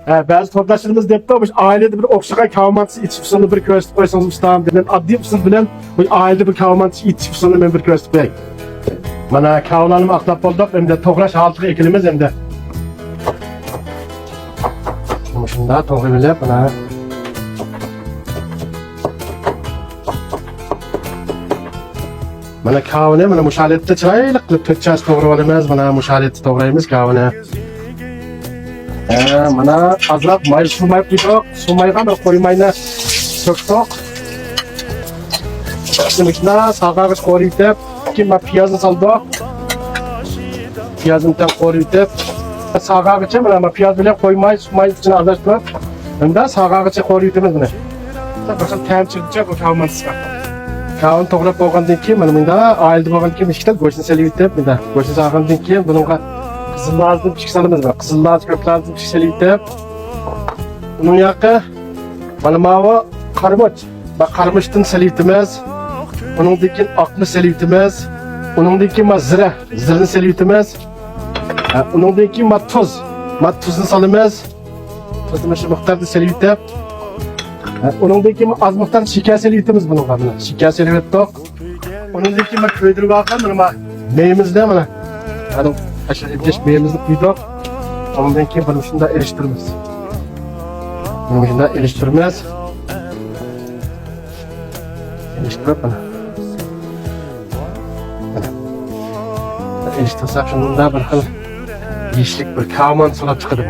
Bazı toprdaşlarımız depti olmuş, ailede bir okşakan kavmantısı içip sonu bir köstü koysanız ustam denen adli fısıl bilen ailede bir kavmantısı içip sonu ben bir köstü koyayım. Bana kavlanımı aklap olduk hem de toğraş haltığı ekilimiz hem de. Şunda toğru bile bana. Bana kavne, bana muşalette çaylıklı tütçaz toğru olamaz, bana muşalette toğrayımız kavne. Bana azraq may sumay koyduk, sumayga bir koymayla söktük. Şimdi sağağıç koruyup, kim piyazı saldık. Piyazımdan koruyup, sağağıça bana piyaz bile koymay, sumay için azarttık. Hem de sağağıça koruyutumuz bunu. Bakın temsilcice bu kavmantısı var. Kavun toğrap boğandan ki, bana ailede boğandan ki, işte goşun seliyitip, goşun sağağından ki, bununla Kızıllazlı bir salımız var. Kızıllazlı köklazlı bir seliyitip. Bunun yakı, bana mavi karmış. Bak karmıştın seliyitimiz. Onun dikin aklı seliyitimiz. Onun dikin zire, zirin seliyitimiz. Onun dikin tuz. Tuzun salımız. Tuzun şu muhtardı seliyitip. Onun dikin az muhtar şeker seliyitimiz bunun kadına. Şeker seliyitip. Onun dikin köydürü bakan, neyimizde bana. Aşağı ibleş beyimizde koyduk. Ondan ki bunun şunda eriştirmez. Bunun şunda eriştirmez. Eriştirip bana. Eriştirsek şundan bir xil yeşlik bir kavman solap çıkıdı mı?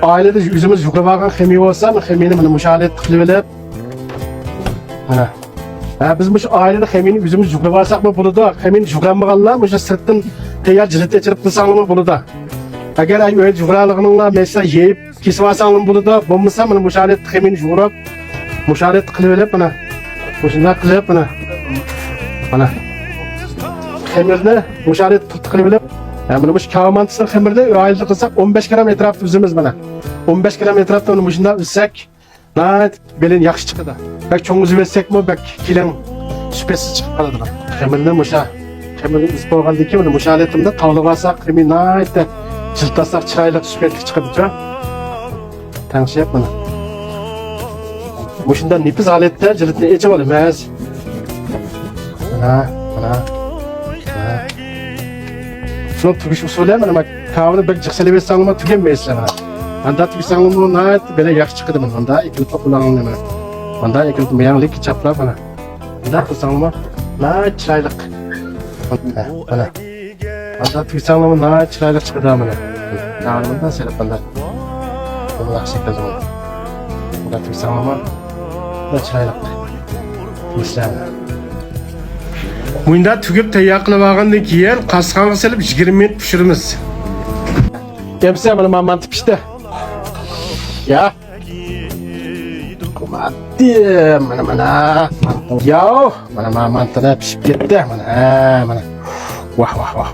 Ailede yüzümüz yukarı bakın xemiye olsa, xemiyeni bunu müşahede tıklıvelip. Biz bu ailede xemiyeni yüzümüz yukarı varsak mı bunu da, xemiyeni yukarı bakınlar, sırtın teyar cilit geçirip kılsanlığın bunu da. Eğer öyle yukarılığınınla mesela yiyip kesip alsanlığın bunu da, bulmasa bunu müşahede xemiyeni yukarı, müşahede tıklıvelip bana. Müşahede tıklıvelip bana. Xemirde müşahede tıklıvelip. Bunu bu kavmantısını xemirde ailede kılsak 15 gram etrafta üzümüz bana. 15 gram etrafta onu müşahede üzsek, belin yakşı çıkıdı. Belki çoğumuzu versek mi, belki kilen şüphesiz çıkıp kaladı. Xemirde müşahede. Xemirde üst boğaldaki bunu müşahedetimde tavlı varsak, xemir nayette cıltasak çıraylık şüphetlik çıkıdı. Tanışıp bana. Muşunda nipiz alette cıltını ecem olamaz. Bana. Şunu tügüş usulü ama kavını belki çıkseli bir sanılma tükenmeyiz sana. Anda tügüş sanılma nayet böyle yakış çıkıdı bana. Anda ikili toplananlı bana. Anda ikili meyanlık çapla bana. Anda tügüş sanılma nayet çıraylık. Bana. Anda tügüş sanılma nayet çıraylık çıkıdı bana. Dağılımdan selip bana. Bunu akşekte zaman. Anda tügüş sanılma nayet çıraylık. Mesela. Bunda tügüp teyaklı bağından kiyen kaskanı selip 20 minut pişirimiz. Kemse bana mantı pişti. Ya. Kumadim mana. Ya. Mana mantına pişip gitti mana. Vah. Vah.